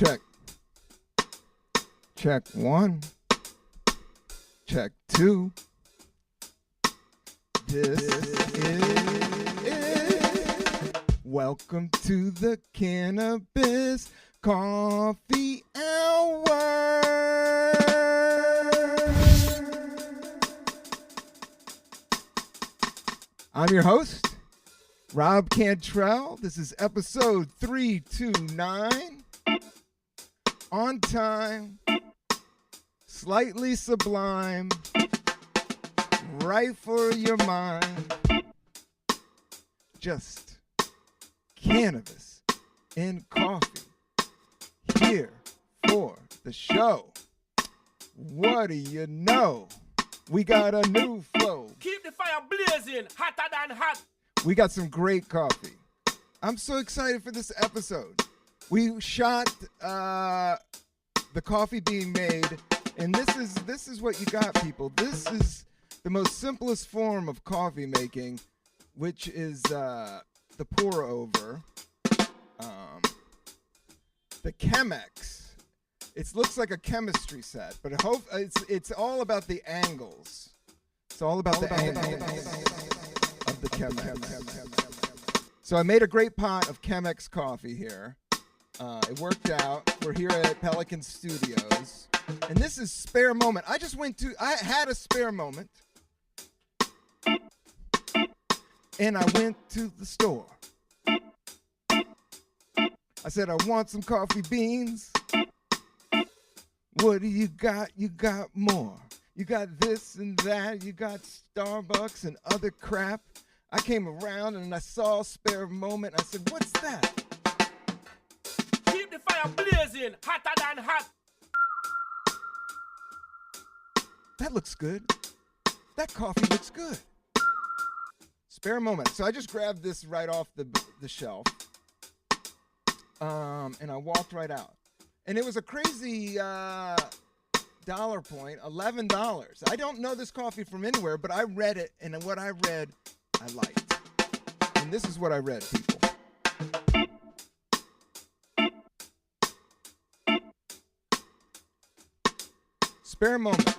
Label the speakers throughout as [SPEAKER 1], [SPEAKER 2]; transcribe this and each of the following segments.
[SPEAKER 1] Check. Check 1. Check 2. This is welcome to the Cannabis Coffee Hour. I'm your host, Rob Cantrell. This is episode 329. On time, slightly sublime, right for your mind. Just cannabis and coffee here for the show. What do you know? We got a new flow.
[SPEAKER 2] Keep the fire blazing, hotter than hot.
[SPEAKER 1] We got some great coffee. I'm so excited for this episode. We shot the coffee being made, and this is what you got, people. This is the most simplest form of coffee making, which is the pour over. The Chemex. It looks like a chemistry set, but it's all about the angles. It's all about the angles of the Chemex. So I made a great pot of Chemex coffee here. It worked out. We're here at Pelican Studios, and this is spare moment. I had a spare moment, and I went to the store. I said, I want some coffee beans. What do you got? You got more. You got this and that. You got Starbucks and other crap. I came around and I saw a spare moment. I said, what's that?
[SPEAKER 2] Keep the fire blazing, hotter than hot.
[SPEAKER 1] That looks good. That coffee looks good. Spare moment. So I just grabbed this right off the shelf. And I walked right out. And it was a crazy dollar point, $11. I don't know this coffee from anywhere, but I read it, and what I read, I liked. And this is what I read, people. Spare moment.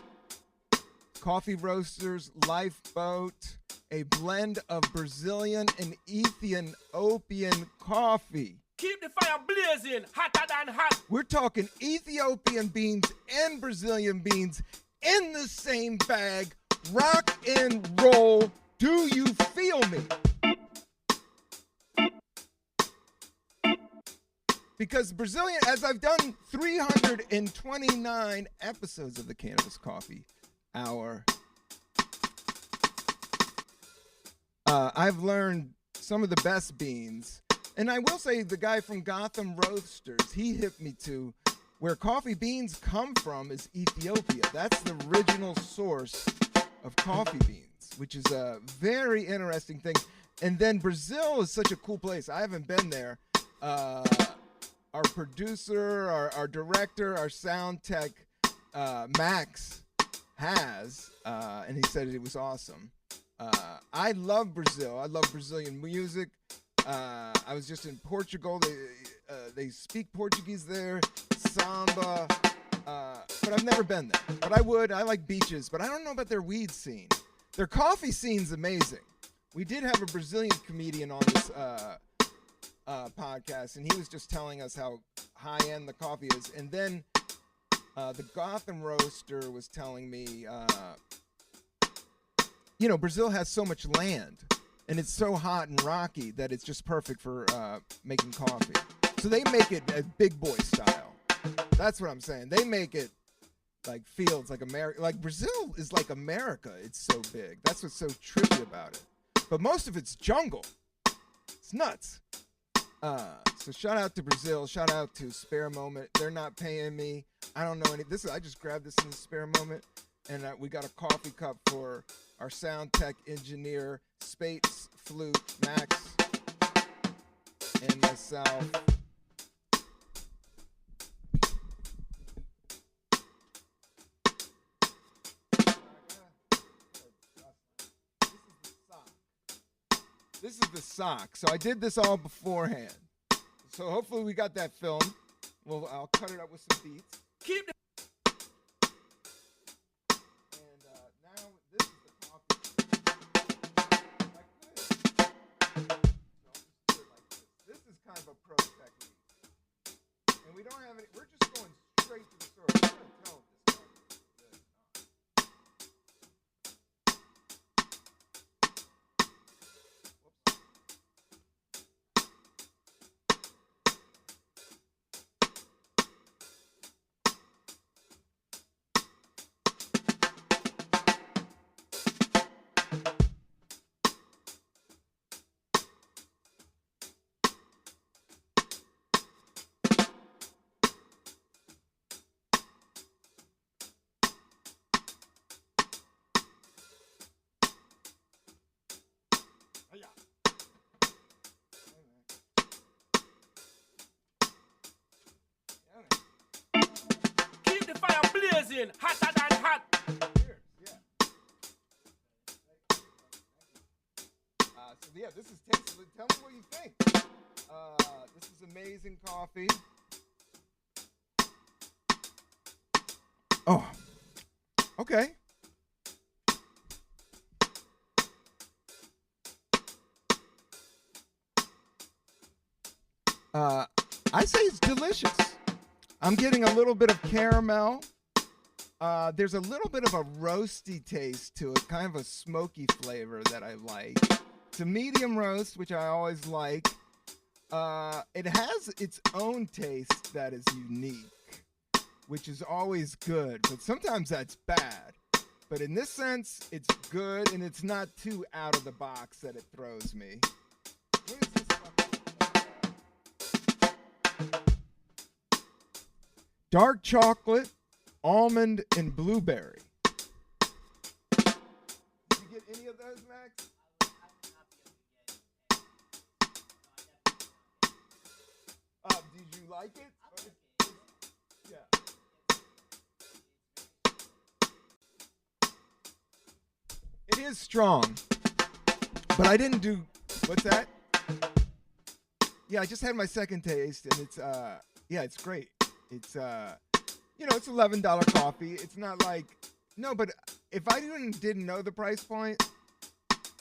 [SPEAKER 1] Coffee roasters, lifeboat, a blend of Brazilian and Ethiopian coffee.
[SPEAKER 2] Keep the fire blazing, hotter than hot.
[SPEAKER 1] We're talking Ethiopian beans and Brazilian beans in the same bag. Rock and roll. Do you feel me? Because Brazilian, as I've done 329 episodes of the Cannabis Coffee Hour, I've learned some of the best beans. And I will say the guy from Gotham Roasters, he hit me to where coffee beans come from is Ethiopia. That's the original source of coffee beans, which is a very interesting thing. And then Brazil is such a cool place. I haven't been there. Our producer, our director, our sound tech, Max, has, and he said it was awesome. I love Brazil. I love Brazilian music. I was just in Portugal. They speak Portuguese there, samba, but I've never been there. But I would. I like beaches, but I don't know about their weed scene. Their coffee scene's amazing. We did have a Brazilian comedian on this podcast, and he was just telling us how high-end the coffee is. And then the Gotham Roaster was telling me, Brazil has so much land. And it's so hot and rocky that it's just perfect for making coffee. So they make it a big boy style. That's what I'm saying. They make it like fields, like America. Like Brazil is like America. It's so big. That's what's so trippy about it. But most of it's jungle. It's nuts. So shout out to Brazil. Shout out to Spare Moment. They're not paying me. I don't know any. I just grabbed this in the Spare Moment. And we got a coffee cup for our sound tech engineer, Spates, Flute, Max, and myself. This is the sock. So I did this all beforehand. So hopefully we got that film. Well, I'll cut it up with some beats.
[SPEAKER 2] Keep the
[SPEAKER 1] And now this is the coffee. I could. No, just do it like this. This is kind of a pro technique. And we don't have any. We're just going straight to the source. We're going to tell if this coffee is good or not. Whoops. Hiya.
[SPEAKER 2] keep the fire blazing, hotter than hot.
[SPEAKER 1] Cheers. Yeah. So yeah, this is tasty. Tell me what you think. This is amazing coffee. Oh. Okay. I say it's delicious. I'm getting a little bit of caramel. There's a little bit of a roasty taste to it, kind of a smoky flavor that I like. It's a medium roast, which I always like. It has its own taste that is unique, which is always good, but sometimes that's bad. But in this sense, it's good, and it's not too out of the box that it throws me. What is this fucking dark chocolate, almond, and blueberry. Did you get any of those, Max? Did you like it? Yeah. It is strong, but I didn't do. What's that? Yeah, I just had my second taste, and it's yeah, it's great. It's it's $11 coffee. It's not like but if I didn't know the price point,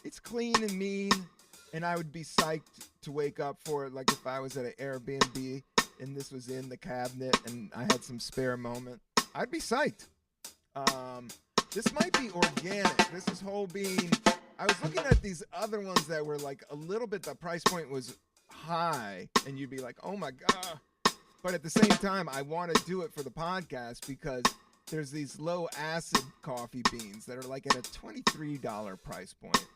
[SPEAKER 1] it's clean and mean, and I would be psyched to wake up for it. Like if I was at an Airbnb and this was in the cabinet and I had some spare moment, I'd be psyched. This might be organic. This is whole bean. I was looking at these other ones that were like a little bit, the price point was high, and you'd be like, oh my God. But at the same time, I want to do it for the podcast because there's these low acid coffee beans that are like at a $23 price point.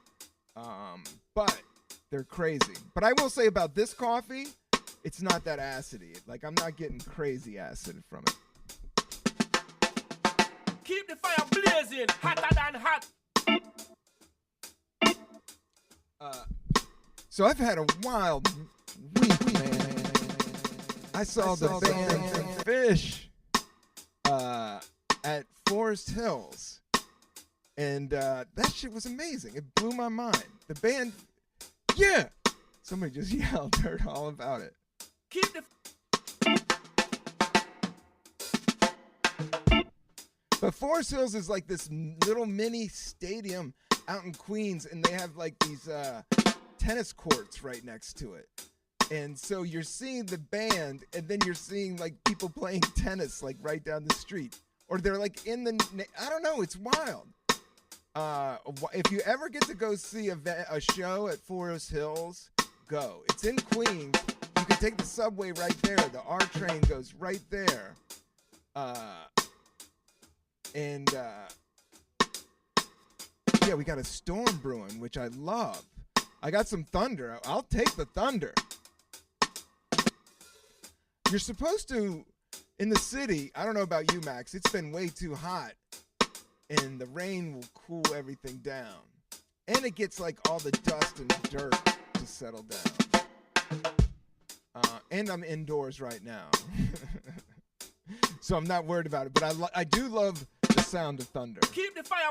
[SPEAKER 1] But they're crazy. But I will say about this coffee, it's not that acidy. Like I'm not getting crazy acid from it.
[SPEAKER 2] Keep the fire blazing, hotter than hot.
[SPEAKER 1] So I've had a wild week, man. I saw the band Phish at Forest Hills, and that shit was amazing. It blew my mind. The band, yeah. Somebody just yelled, heard all about it.
[SPEAKER 2] Keep the
[SPEAKER 1] But Forest Hills is like this little mini stadium out in Queens, and they have like these tennis courts right next to it. And so you're seeing the band, and then you're seeing like people playing tennis like right down the street. Or they're like in the, I don't know, it's wild. If you ever get to go see a show at Forest Hills, go. It's in Queens. You can take the subway right there. The R train goes right there. Yeah, we got a storm brewing, which I love. I got some thunder. I'll take the thunder. You're supposed to, in the city, I don't know about you, Max, it's been way too hot, and the rain will cool everything down. And it gets like all the dust and dirt to settle down. And I'm indoors right now. So I'm not worried about it, but I do love the sound of thunder.
[SPEAKER 2] keep the fire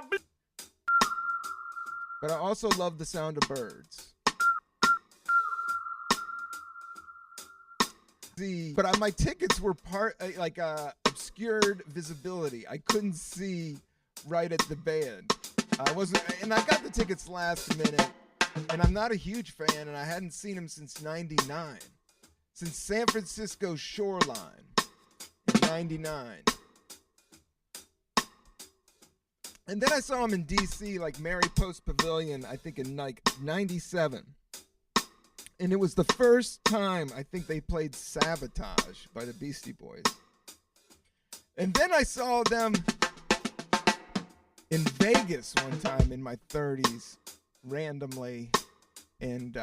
[SPEAKER 1] But I also love the sound of birds. see, but my tickets were obscured visibility. I couldn't see right at the band. I got the tickets last minute, and I'm not a huge fan, and I hadn't seen him since '99, since San Francisco Shoreline in '99. And then I saw him in D.C., like Mary Post Pavilion, I think in like '97. And it was the first time I think they played Sabotage by the Beastie Boys. And then I saw them in Vegas one time in my 30s, randomly. And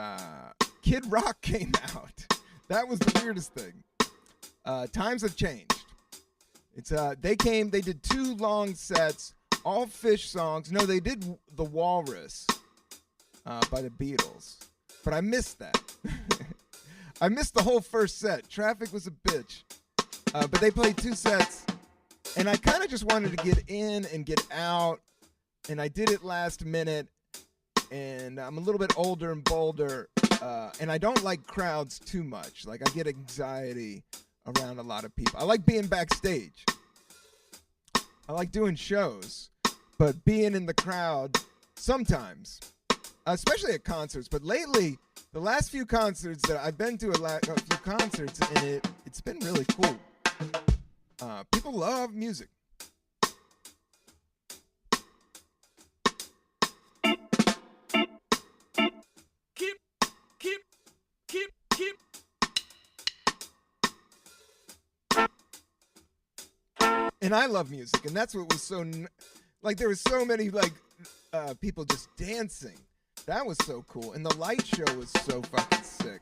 [SPEAKER 1] Kid Rock came out. That was the weirdest thing. Times have changed. They did 2 long sets. All Phish songs. No, they did The Walrus by the Beatles. But I missed that. I missed the whole first set. Traffic was a bitch. But they played 2 sets. And I kind of just wanted to get in and get out. And I did it last minute. And I'm a little bit older and bolder. And I don't like crowds too much. Like, I get anxiety around a lot of people. I like being backstage. I like doing shows. But being in the crowd sometimes, especially at concerts. But lately, the last few concerts that I've been to, a few concerts, and it's been really cool. People love music.
[SPEAKER 2] Keep.
[SPEAKER 1] And I love music, and that's what was so... Like, there was so many, people just dancing. That was so cool. And the light show was so fucking sick.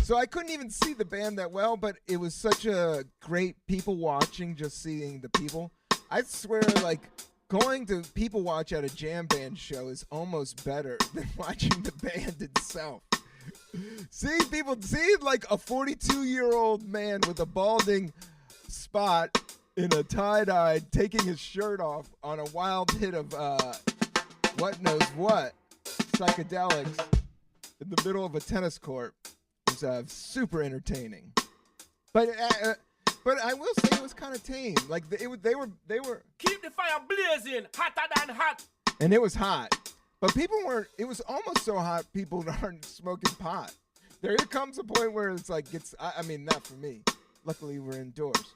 [SPEAKER 1] So I couldn't even see the band that well, but it was such a great people watching, just seeing the people. I swear, like, going to people watch at a jam band show is almost better than watching the band itself. See like a 42-year-old man with a balding spot in a tie-dye, taking his shirt off on a wild hit of what knows what, psychedelics, in the middle of a tennis court. It was super entertaining. But I will say it was kind of tame. Like they were.
[SPEAKER 2] Keep the fire blazing, hotter than hot.
[SPEAKER 1] And it was hot, but people weren't. It was almost so hot people aren't smoking pot. There comes a point where it's like I mean, not for me. Luckily, we're indoors.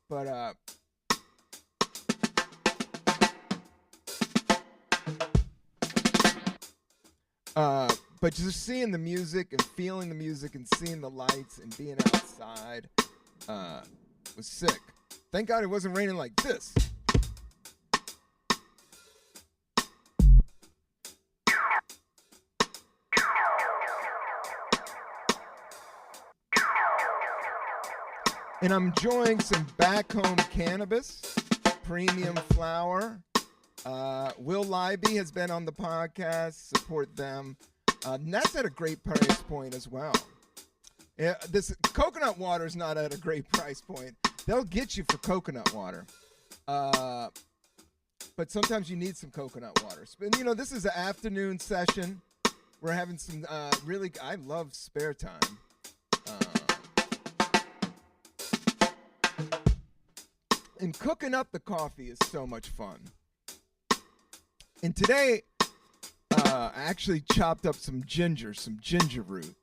[SPEAKER 1] But but just seeing the music and feeling the music and seeing the lights and being outside was sick. Thank God it wasn't raining like this. And I'm enjoying some back home cannabis, premium flower. Will Libby has been on the podcast. Support them. And that's at a great price point as well. This coconut water is not at a great price point. They'll get you for coconut water. But sometimes you need some coconut water. And, this is an afternoon session. We're having some I love spare time. And cooking up the coffee is so much fun. And today, I actually chopped up some ginger root.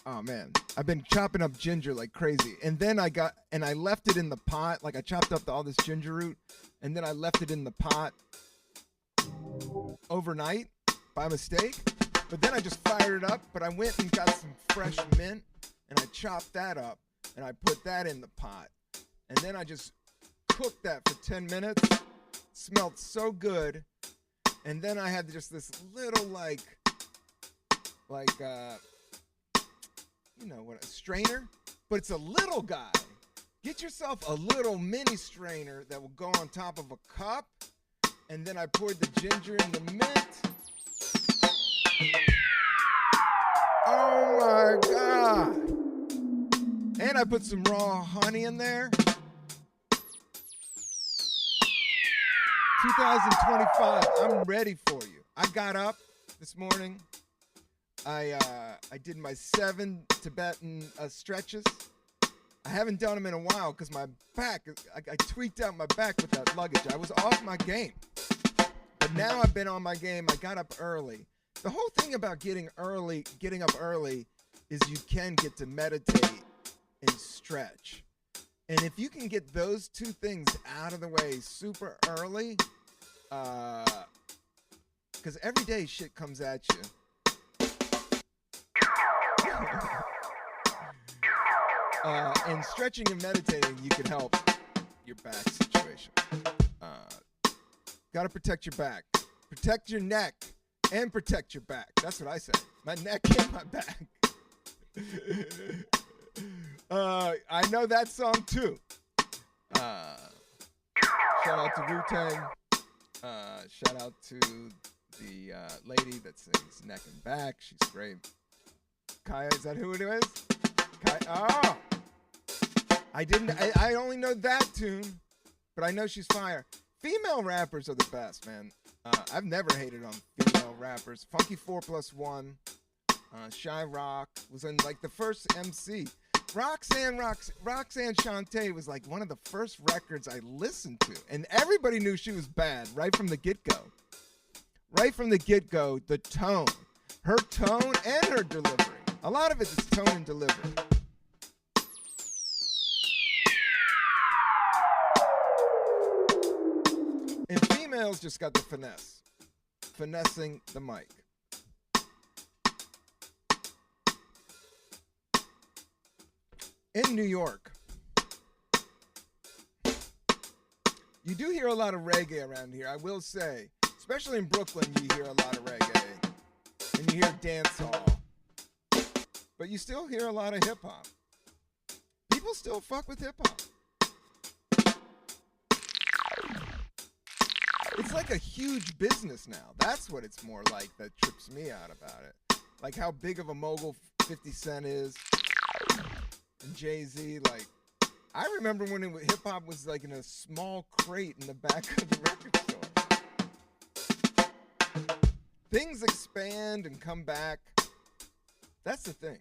[SPEAKER 1] Oh man, I've been chopping up ginger like crazy. And then I left it in the pot. Like I chopped up all this ginger root, and then I left it in the pot overnight by mistake. But then I just fired it up, but I went and got some fresh mint, and I chopped that up, and I put that in the pot. And then I just cooked that for 10 minutes. Smelled so good. And then I had just this little a strainer. But it's a little guy. Get yourself a little mini strainer that will go on top of a cup. And then I poured the ginger and the mint. Oh my God. And I put some raw honey in there. 2025, I'm ready for you. I got up this morning. I did my 7 Tibetan stretches. I haven't done them in a while because my back, I tweaked out my back with that luggage. I was off my game. But now I've been on my game. I got up early. The whole thing about getting up early is you can get to meditate and stretch. And if you can get those two things out of the way super early, because every day shit comes at you. And stretching and meditating, you can help your back situation. Got to protect your back. Protect your neck and protect your back. That's what I say. My neck and my back. I know that song too. Shout out to Wu-Tang. Shout out to the lady that sings Neck and Back. She's great. Kaya, is that who it is? Oh! I only know that tune, but I know she's fire. Female rappers are the best, man. I've never hated on female rappers. Funky 4+1, Shy Rock was in like the first MC. Roxanne Shante was like one of the first records I listened to, and everybody knew she was bad right from the get-go. Right from the get-go, the tone, her tone and her delivery. A lot of it is tone and delivery. And females just got the finesse. Finessing the mic. In New York, you do hear a lot of reggae around here, I will say. Especially in Brooklyn, you hear a lot of reggae. And you hear dancehall. But you still hear a lot of hip-hop. People still fuck with hip-hop. It's like a huge business now. That's what it's more like that trips me out about it. Like how big of a mogul 50 Cent is. And Jay-Z, like, I remember when hip-hop was like in a small crate in the back of the record store. Things expand and come back. That's the thing.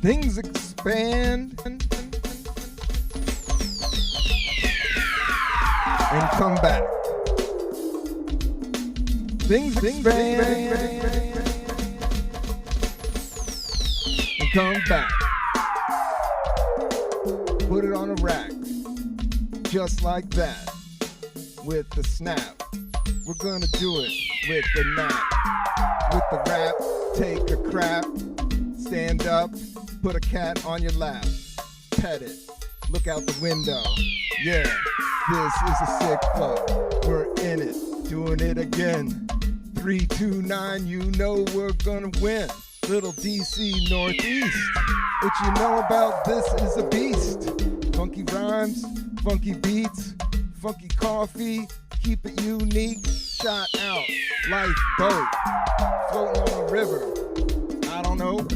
[SPEAKER 1] Things expand and come back. Things expand and come back. Put it on a rack, just like that, with the snap. We're gonna do it with the nap, with the rap, take a crap, stand up, put a cat on your lap, pet it, look out the window. Yeah, this is a sick flow. We're in it, doing it again. 3, 2, 9, you know we're gonna win. Little DC Northeast. What you know about this is a beast. Funky rhymes, funky beats, funky coffee, keep it unique. Shot out, lifeboat, floating on a river. I don't know.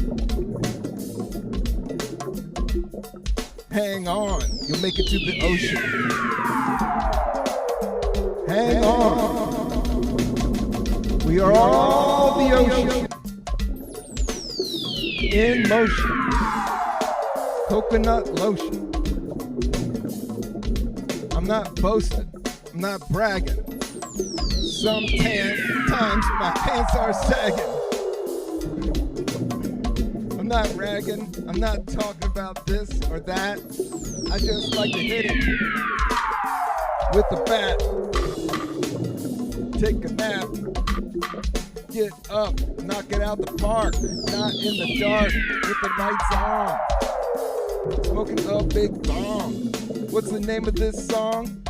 [SPEAKER 1] Hang on, you'll make it to the ocean. Hang on. We are all the ocean. In motion. Coconut lotion. I'm not boasting. I'm not bragging. Sometimes my pants are sagging. I'm not ragging. I'm not talking about this or that. I just like to hit it with the bat. Take a nap. Get up. Knock it out the park. Not in the dark with the lights on. Smoking a big bong. What's the name of this song?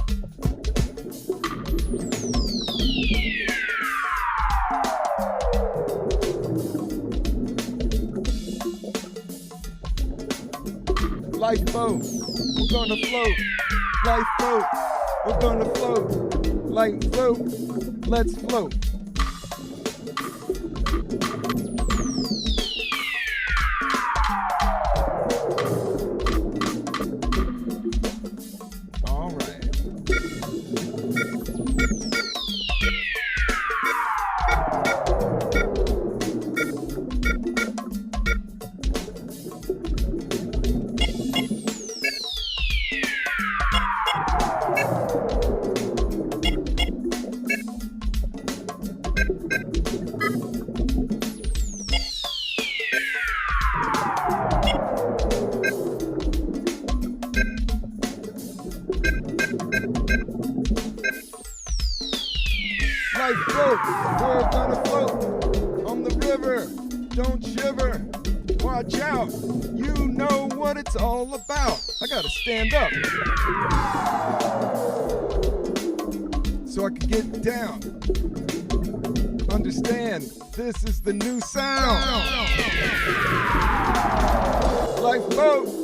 [SPEAKER 1] Lifeboat, we're gonna float. Lifeboat, we're gonna float. Lifeboat, let's float. All right. Lifeboat, we're gonna float on the river. Don't shiver, watch out. You know what it's all about. I gotta stand up so I can get down. Understand, this is the new sound. Lifeboat.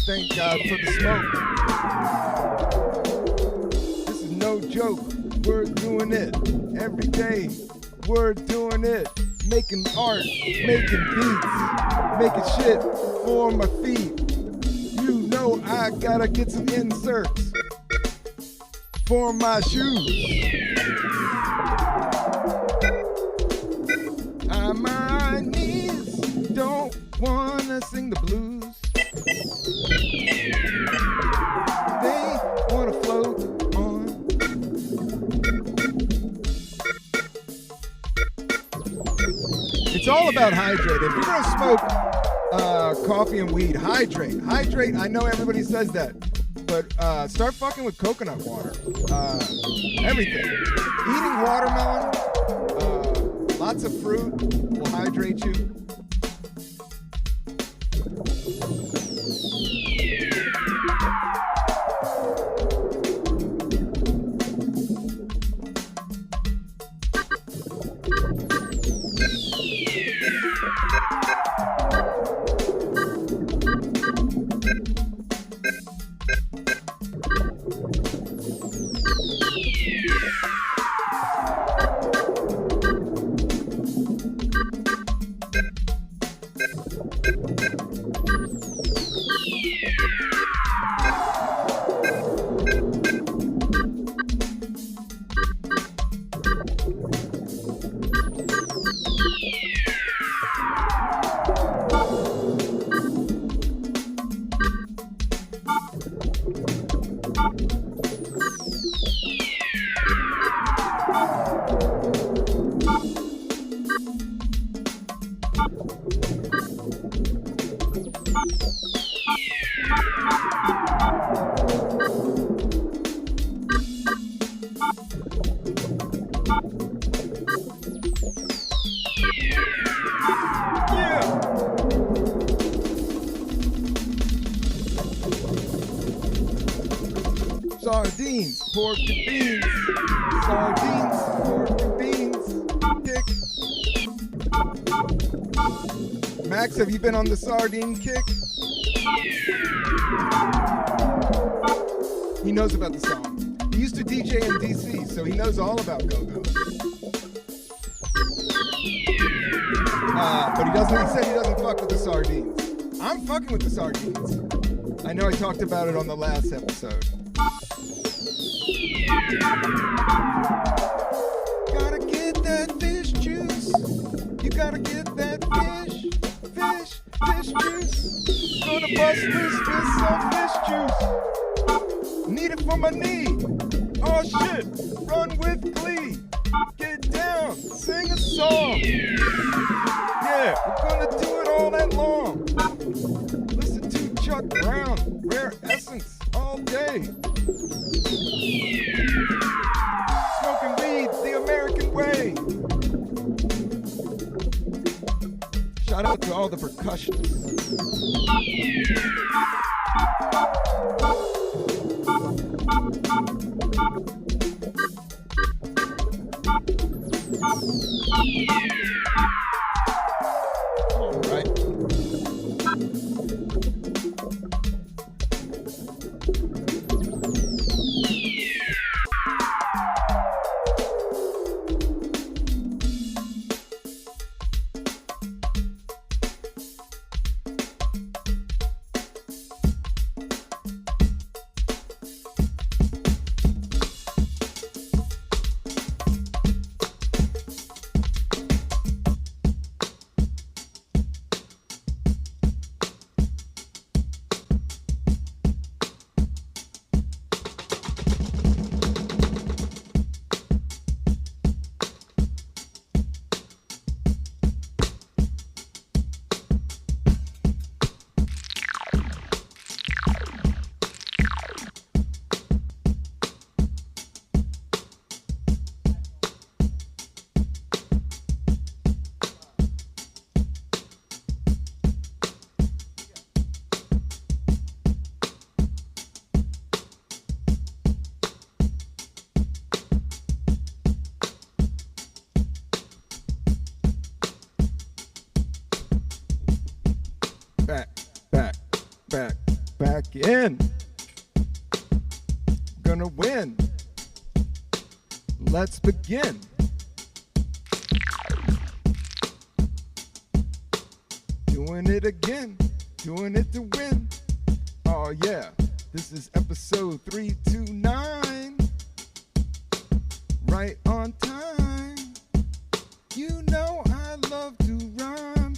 [SPEAKER 1] Thank God for the smoke. This is no joke. We're doing it every day. We're doing it. Making art, making beats, making shit for my feet. You know I gotta get some inserts for my shoes. My knees don't wanna sing the blues. They wanna float on. It's all about hydrating. If you're gonna smoke coffee and weed, hydrate. Hydrate, I know everybody says that, but start fucking with coconut water. Everything. Eating watermelon, lots of fruit will hydrate you. Sardines, pork and beans. Sardines, pork and beans. Kick. Max, have you been on the sardine kick? He knows about the song. He used to DJ in DC, so he knows all about go-go's. But he said he doesn't fuck with the sardines. I'm fucking with the sardines. I know I talked about it on the last episode. Gotta get that fish juice. You gotta get that fish juice. Gonna bust loose with some fish juice. Need it for my knee. Oh shit, run with glee. Get down, sing a song. Yeah, we're gonna do it all night long. Listen to Chuck Brown, Rare Essence, all day. Smoking weed the American way. Shout out to all the percussionists. back in. Gonna win. Let's begin. Doing it again, doing it to win. Oh yeah, this is episode 329. Right on time. You know I love to rhyme,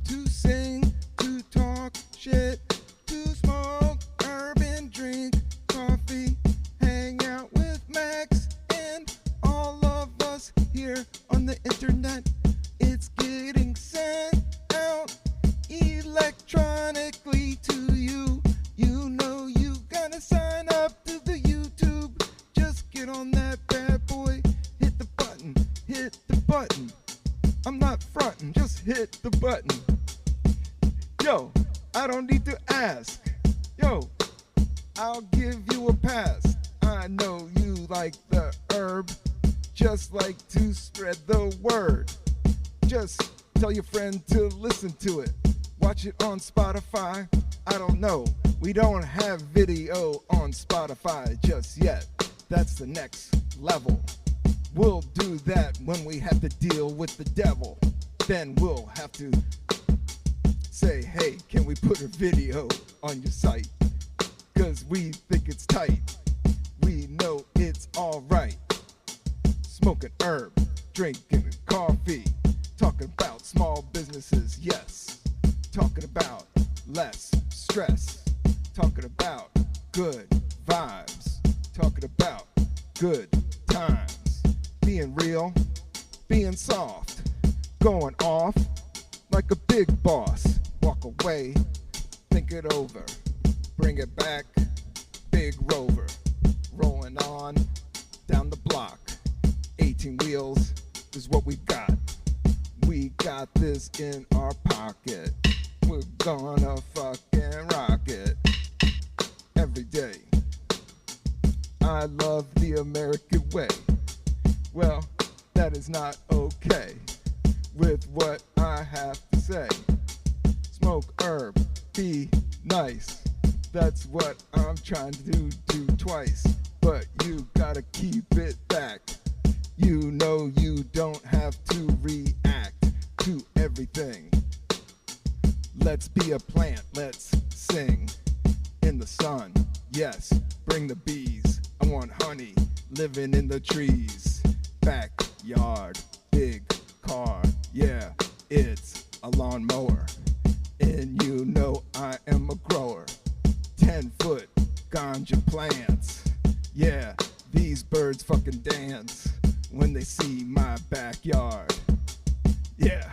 [SPEAKER 1] to sing, to talk shit, to smoke herb and drink coffee, hang out with Max and all of us here on the internet. It's getting sent out electronically to you. You know you gotta sign up to the YouTube. Just get on that bad boy. Hit the button. Hit the button. I'm not fronting. Just hit the button. Yo, I don't need to ask. Yo, I'll give you a pass. I know you like the herb. Just like to spread the word. Just tell your friend to listen to it. Watch it on Spotify. I don't know. We don't have video on Spotify just yet. That's the next level. We'll do that when we have to deal with the devil. Then we'll have to say, hey, can we put a video on your site? Cause we think it's tight. We know it's alright. Smoking herb, drinking coffee. Talking about small businesses, yes. Talking about less stress. Talking about good vibes. Talking about good times. Being real, being soft. Going off like a big boss. Walk away, think it over. Bring it back, big rover. Rolling on down the block. 18 wheels is what we got. We got this in our pocket. We're gonna fucking rock it every day. I love the American way. Well, that is not okay with what I have to say. Smoke herb, be nice. That's what I'm trying to do twice. But you gotta keep it back. You know you don't have to react to everything. Let's be a plant, let's sing in the sun. Yes, bring the bees. I want honey living in the trees. Backyard, big car. Yeah, it's a lawnmower. And you know I am a grower. 10-foot ganja plants. Yeah, these birds fucking dance when they see my backyard. Yeah,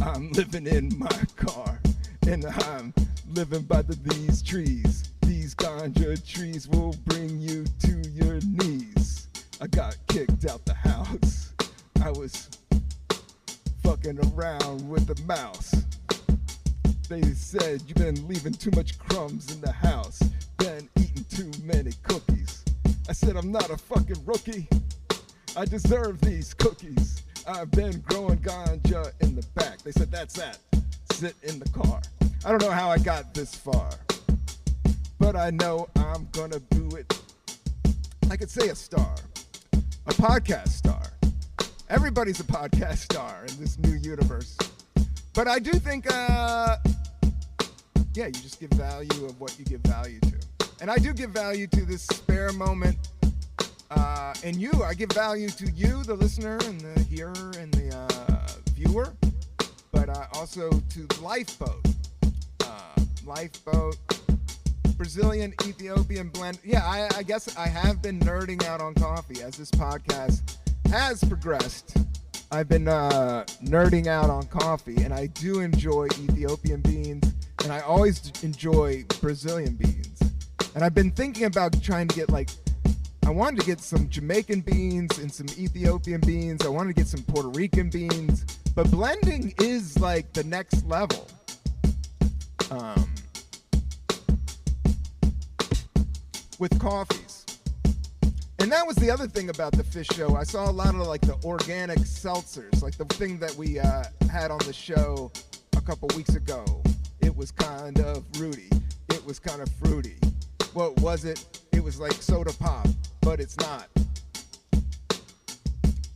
[SPEAKER 1] I'm living in my car. And I'm living by these trees. These ganja trees will bring you to your knees. I got kicked out the house. I was fucking around with a mouse. They said you've been leaving too much crumbs in the house. Been eating too many cookies. I said I'm not a fucking rookie. I deserve these cookies. I've been growing ganja in the back. They said that's that. Sit in the car. I don't know how I got this far, but I know I'm gonna do it. I could say a star, a podcast star. Everybody's a podcast star in this new universe. But I do think, yeah, you just give value of what you give value to. And I do give value to this spare moment. And you, I give value to you, the listener and the hearer and the viewer. But also to Lifeboat. Lifeboat, Brazilian Ethiopian blend. Yeah, I guess I have been nerding out on coffee as this podcast has progressed. I've been nerding out on coffee, and I do enjoy Ethiopian beans, and I always enjoy Brazilian beans. And I've been thinking about trying to get I wanted to get some Jamaican beans and some Ethiopian beans. I wanted to get some Puerto Rican beans, but blending is like the next level. With coffees. And that was the other thing about the Phish show. I saw a lot of like the organic seltzers, like the thing that we had on the show a couple weeks ago. It was kind of rooty. It was kind of fruity. What was it? It was like soda pop, but it's not.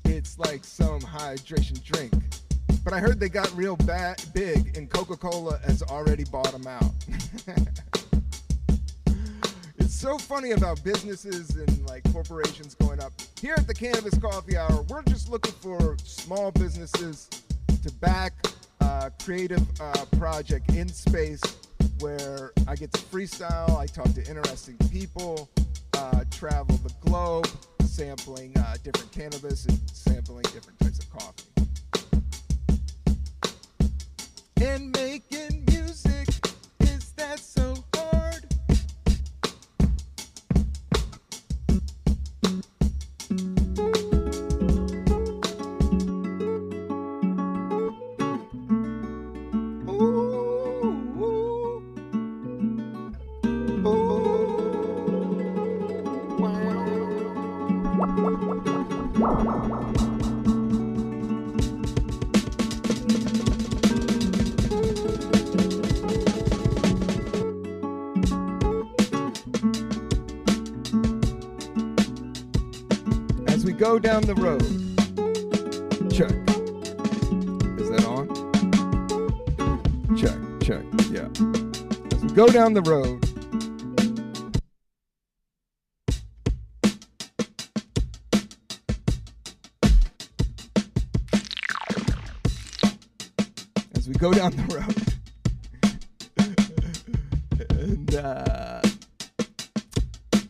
[SPEAKER 1] It's like some hydration drink. But I heard they got real big, and Coca-Cola has already bought them out. It's so funny about businesses and like corporations going up. Here at the Cannabis Coffee Hour, we're just looking for small businesses to back a creative project in space where I get to freestyle, I talk to interesting people, travel the globe, sampling different cannabis and sampling different types of coffee. And making music, is that so hard? As we go down the road, check. Is that on? Check, yeah. As we go down the road, as we go down the road,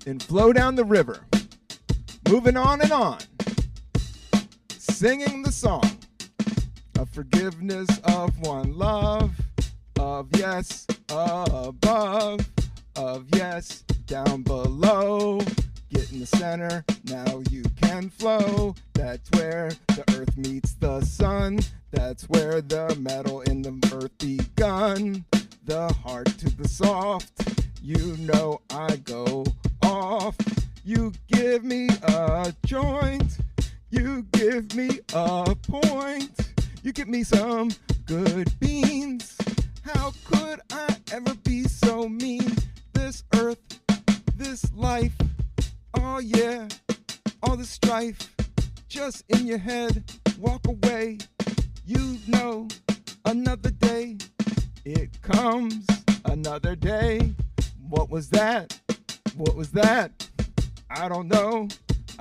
[SPEAKER 1] and flow down the river, moving on and on, singing the song of forgiveness, of one love, of yes above, of yes down below. Get in the center, now you can flow. That's where the earth meets the sun. That's where the metal in the earth begun. The hard to the soft, you know I go off. You give me a joint, you give me a point, you give me some good beans. How could I ever be so mean? This earth, this life, oh yeah, all the strife, just in your head, walk away. You know, another day, it comes, another day. What was that? What was that? I don't know,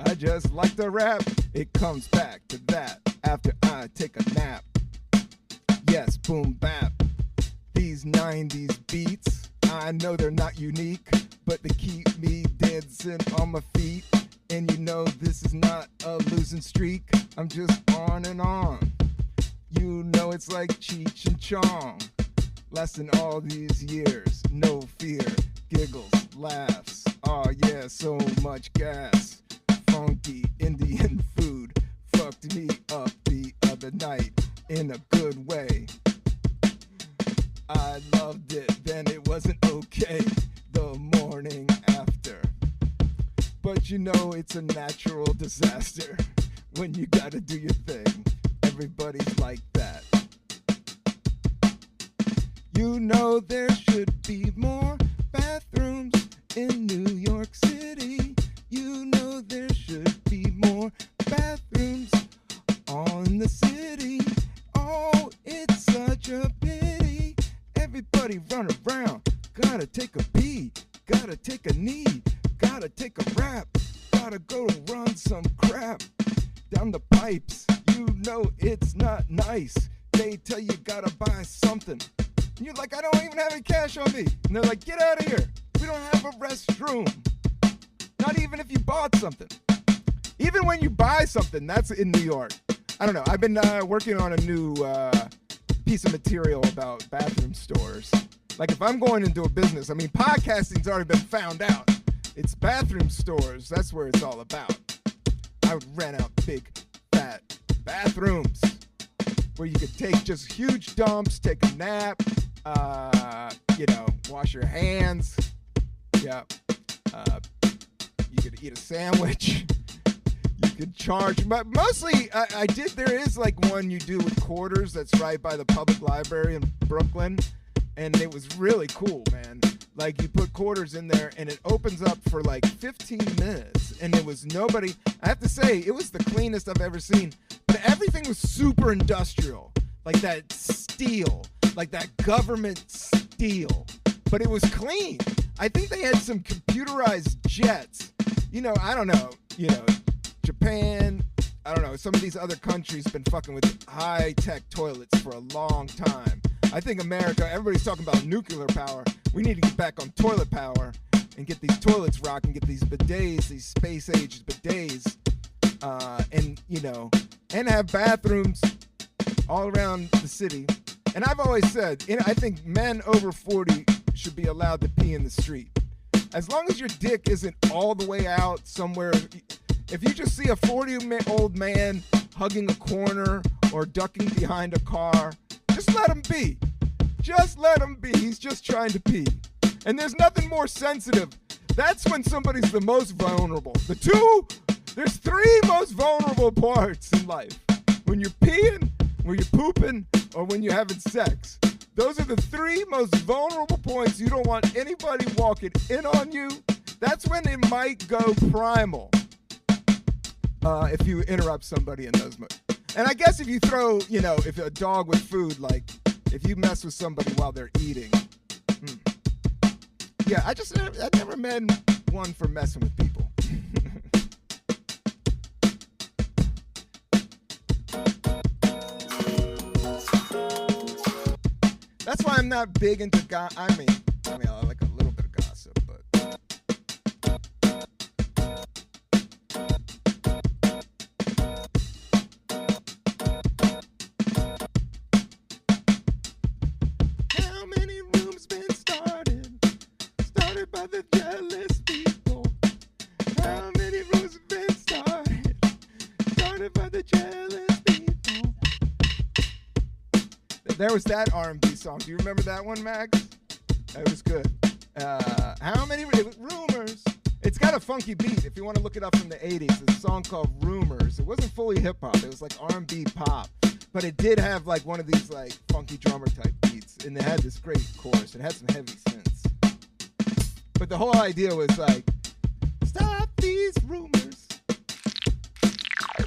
[SPEAKER 1] I just like to rap. It comes back to that after I take a nap. Yes, boom bap. These 90s beats, I know they're not unique, but they keep me dancing on my feet. And you know this is not a losing streak, I'm just on and on. You know it's like Cheech and Chong, lasting all these years, no fear, giggles, laughs. Oh yeah, so much gas. Funky Indian food fucked me up the other night in a good way. I loved it, then it wasn't okay the morning after. But you know it's a natural disaster when you gotta do your thing. Everybody's like that. You know there should be more bathrooms in New York City. You know there should be more bathrooms on the city. Oh, it's such a pity. Everybody run around, gotta take a pee, gotta take a knee, gotta take a rap, gotta go run some crap down the pipes. You know it's not nice. They tell you gotta buy something. And you're like, I don't even have any cash on me. And they're like, get out of here. We don't have a restroom. Not even if you bought something. Even when you buy something, that's in New York. I don't know. I've been working on a new piece of material about bathroom stores. Like if I'm going into a business, I mean, podcasting's already been found out. It's bathroom stores. That's where it's all about. I would rent out big, fat bathrooms where you could take just huge dumps, take a nap, wash your hands. Yeah. You could eat a sandwich. You could charge. But mostly, there is like one you do with quarters that's right by the public library in Brooklyn. And it was really cool, man. Like you put quarters in there and it opens up for like 15 minutes and it was nobody. I have to say, it was the cleanest I've ever seen, but everything was super industrial, like that steel, like that government steel, but it was clean. I think they had some computerized jets. You know, I don't know, you know, Japan, I don't know, some of these other countries been fucking with high-tech toilets for a long time. I think America, everybody's talking about nuclear power. We need to get back on toilet power and get these toilets rocking, get these bidets, these space-age bidets, and, you know, and have bathrooms all around the city. And I've always said, I think men over 40 should be allowed to pee in the street. As long as your dick isn't all the way out somewhere. If you just see a 40-year-old man hugging a corner or ducking behind a car, just let him be. Just let him be. He's just trying to pee. And there's nothing more sensitive. That's when somebody's the most vulnerable. There's three most vulnerable parts in life. When you're peeing, when you're pooping, or when you're having sex. Those are the three most vulnerable points. You don't want anybody walking in on you. That's when it might go primal. If you interrupt somebody in those moments. And I guess if you throw, you know, if a dog with food, like if you mess with somebody while they're eating. Yeah, I never met one for messing with people. That's why I'm not big into I mean, I like a little bit of gossip, but. How many rooms been started by the jealous people? How many rooms been started by the jealous people? There was that R&B song. Do you remember that one, Max? It was good. How many rumors? It's got a funky beat. If you want to look it up from the 80s, it's a song called Rumors. It wasn't fully hip hop. It was like R&B pop, but it did have like one of these like funky drummer type beats, and it had this great chorus. It had some heavy synths. But the whole idea was like, stop these rumors.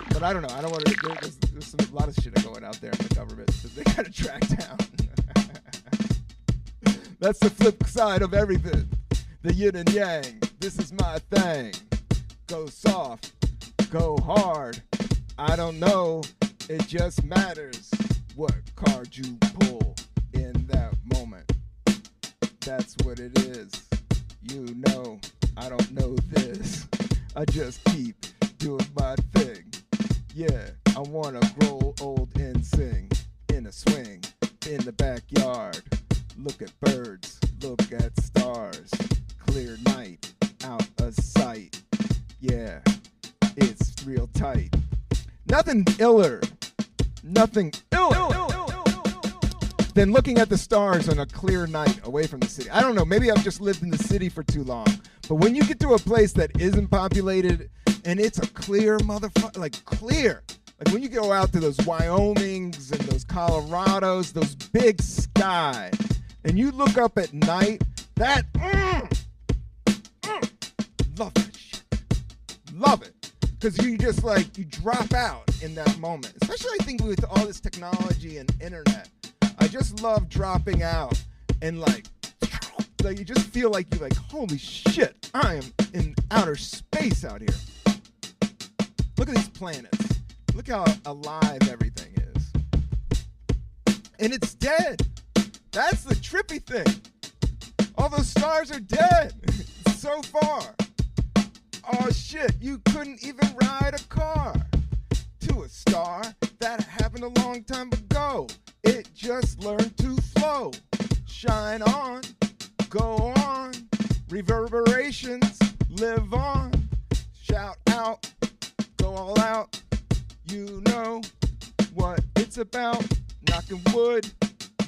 [SPEAKER 1] But I don't know. I don't want to. There's a lot of shit going out there in the government that they got to track down. That's the flip side of everything. The yin and yang. This is my thing. Go soft. Go hard. I don't know. It just matters what card you pull in that moment. That's what it is. You know, I don't know this. I just keep doing my thing. Yeah, I wanna grow old and sing in a swing in the backyard. Look at birds, look at stars. Clear night, out of sight. Yeah, it's real tight. Nothing iller than looking at the stars on a clear night away from the city. I don't know, maybe I've just lived in the city for too long. But when you get to a place that isn't populated and it's a clear motherfucker, like clear. Like when you go out to those Wyomings and those Colorados, those big sky, and you look up at night, that, love that shit. Love it. Because you just like, you drop out in that moment. Especially I think with all this technology and internet. I just love dropping out and like you just feel like you're like, holy shit, I am in outer space out here. Look at these planets. Look how alive everything is. And it's dead. That's the trippy thing. All those stars are dead so far. Oh shit, you couldn't even ride a car to a star. That happened a long time ago. It just learned to flow. Shine on, go on. Reverberations, live on. Shout out, go all out. You know what it's about. Knocking wood,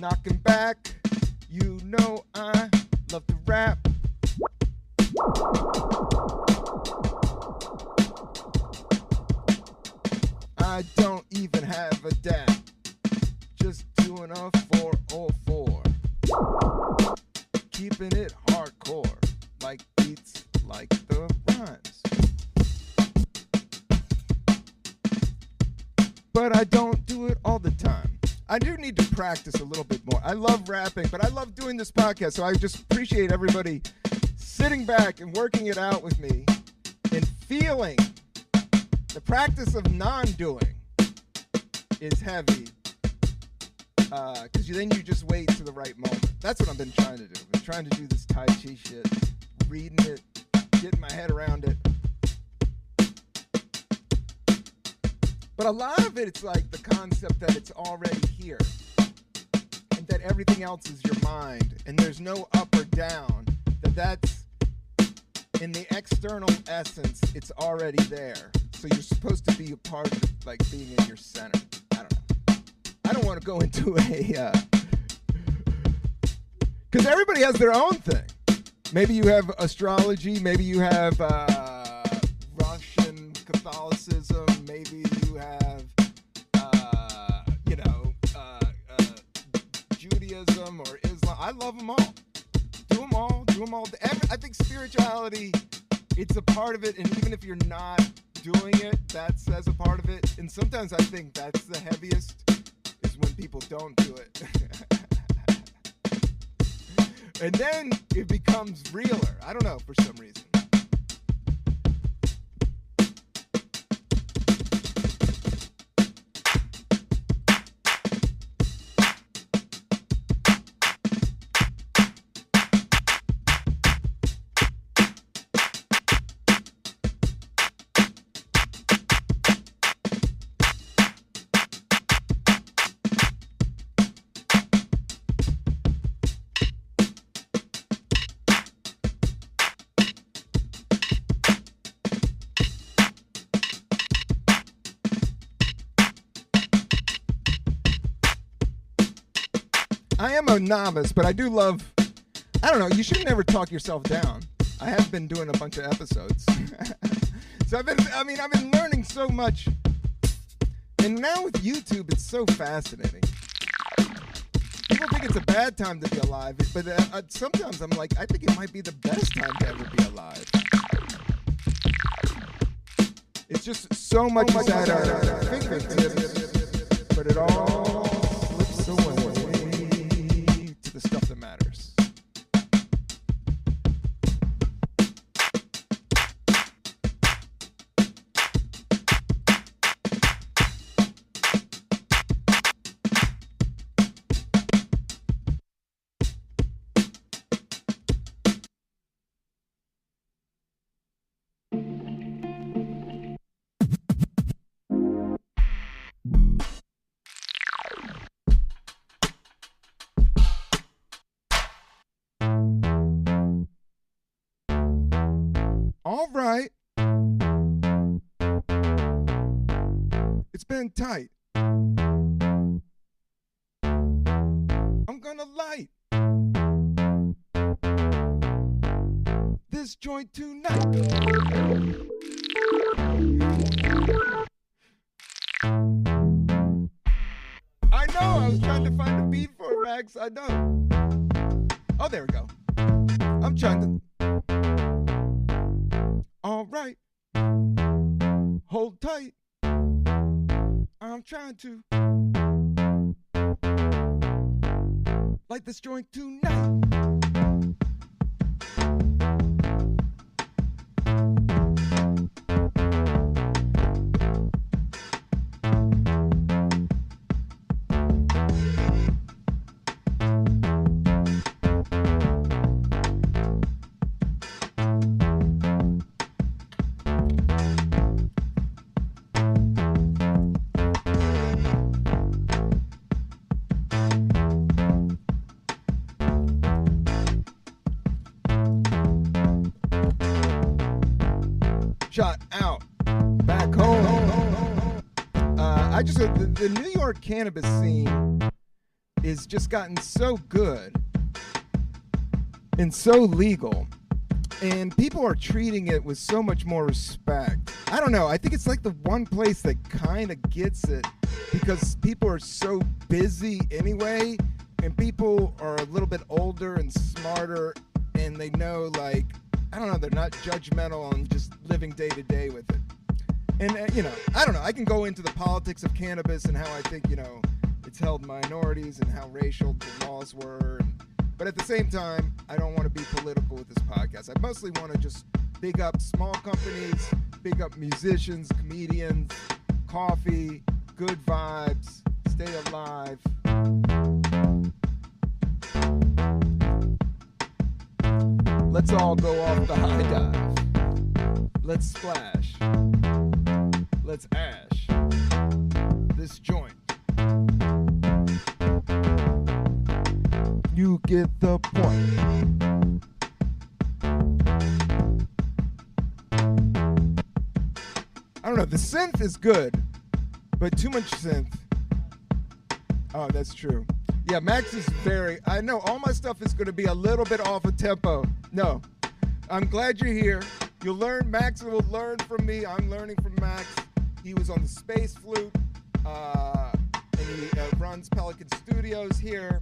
[SPEAKER 1] knocking back. You know I love to rap. I don't even have a dap. Just doing a 404. Keeping it hardcore. I do need to practice a little bit more. I love rapping, but I love doing this podcast, so I just appreciate everybody sitting back and working it out with me and feeling the practice of non-doing is heavy. Because then you just wait to the right moment. That's what I've been trying to do. I've been trying to do this Tai Chi shit, reading it, getting my head around it. But a lot of it, it's like the concept that it's already here and that everything else is your mind and there's no up or down, that's in the external essence, it's already there. So you're supposed to be a part of it, like being in your center. I don't know. I don't want to go into a, because everybody has their own thing. Maybe you have astrology, maybe you have Russian Catholicism, maybe you have, Judaism or Islam. I love them all. Do them all. I think spirituality, it's a part of it, and even if you're not doing it, that's as a part of it. And sometimes I think that's the heaviest, is when people don't do it. And then it becomes realer. I don't know, for some reason. I am a novice, but I do love, I don't know, you should never talk yourself down. I have been doing a bunch of episodes. So I've been learning so much. And now with YouTube, it's so fascinating. People think it's a bad time to be alive, but sometimes I'm like, I think it might be the best time to ever be alive. It's just so much at our fingertips, but it all slips away. The stuff that matters. All right. It's been tight. I'm gonna light this joint tonight. I know, I was trying to find a beat for it, Max. I know. Oh, there we go. I'm trying to. All right, hold tight. I'm trying to light this joint tonight. Shot out back home. The New York cannabis scene is just gotten so good and so legal, and people are treating it with so much more respect. I don't know. I think it's like the one place that kind of gets it because people are so busy anyway, and people are a little bit older and smarter, and they know, like, I don't know, they're not judgmental and just living day to day with it. And, I don't know, I can go into the politics of cannabis and how I think, it's held minorities and how racial the laws were. But at the same time, I don't want to be political with this podcast. I mostly want to just big up small companies, big up musicians, comedians, coffee, good vibes, stay alive. Let's all go off the high dive. Let's splash. Let's ash this joint. You get the point. I don't know, the synth is good, but too much synth. Oh, that's true. Yeah, Max is I know all my stuff is going to be a little bit off of tempo. No, I'm glad you're here. You'll learn, Max will learn from me. I'm learning from Max. He was on the space flute, and he runs Pelican Studios here,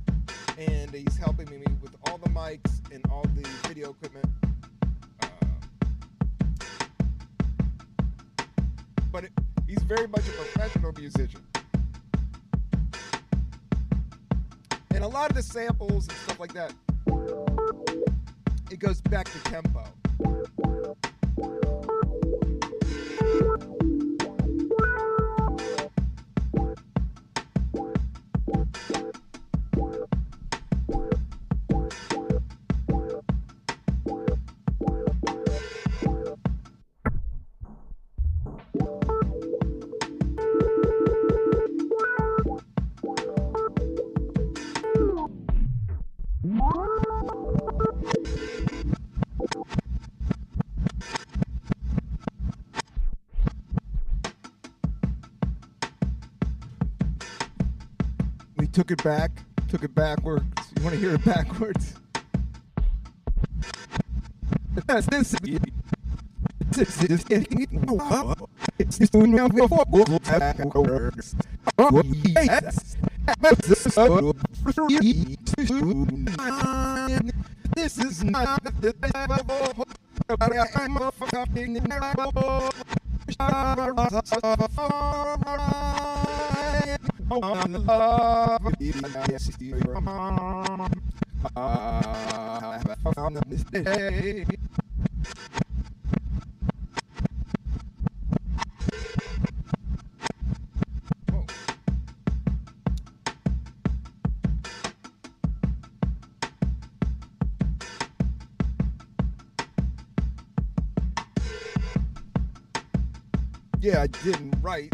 [SPEAKER 1] and he's helping me with all the mics and all the video equipment. But he's very much a professional musician. And a lot of the samples and stuff like that, it goes back to tempo. Took it backwards. You want to hear it backwards? This is not the on the love I found a mistake. Yeah, I didn't write,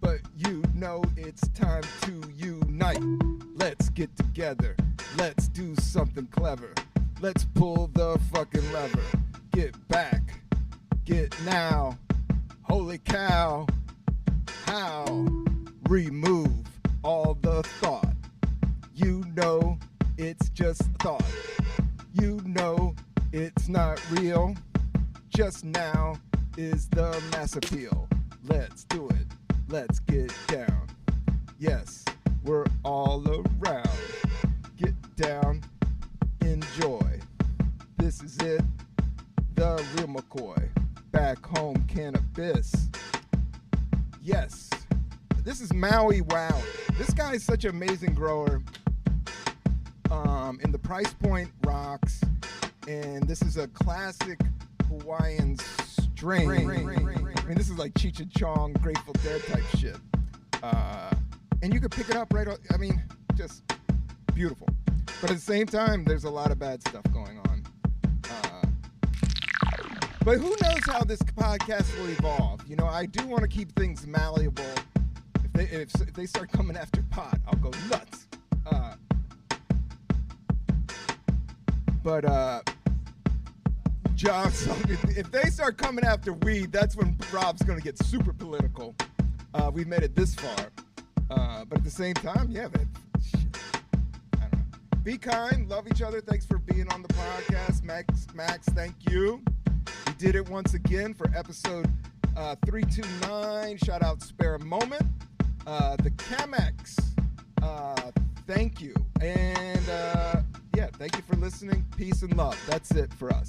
[SPEAKER 1] but you know it's time to unite. Let's get together. Let's do something clever. Let's pull the fucking lever. Get back. Get now. Holy cow. How? Remove all the thought. You know it's just thought. You know it's not real. Just now is the mass appeal. Let's do it. Let's get down. Yes, we're all around. Get down. Enjoy. This is it. The real McCoy. Back home cannabis. Yes. This is Maui Wow. This guy is such an amazing grower. And the price point rocks. And this is a classic Hawaiian strain. I mean, this is like Cheech and Chong, Grateful Dead type shit. And you could pick it up right. I mean, just beautiful. But at the same time, there's a lot of bad stuff going on. But who knows how this podcast will evolve? You know, I do want to keep things malleable. If they start coming after pot, I'll go nuts. If they start coming after weed, that's when Rob's going to get super political. We've made it this far. But at the same time, yeah, man, shit. I don't know. Be kind, love each other. Thanks for being on the podcast. Max, thank you. We did it once again for episode 329. Shout out Spare a Moment. The Chemex, thank you. And yeah, thank you for listening. Peace and love. That's it for us.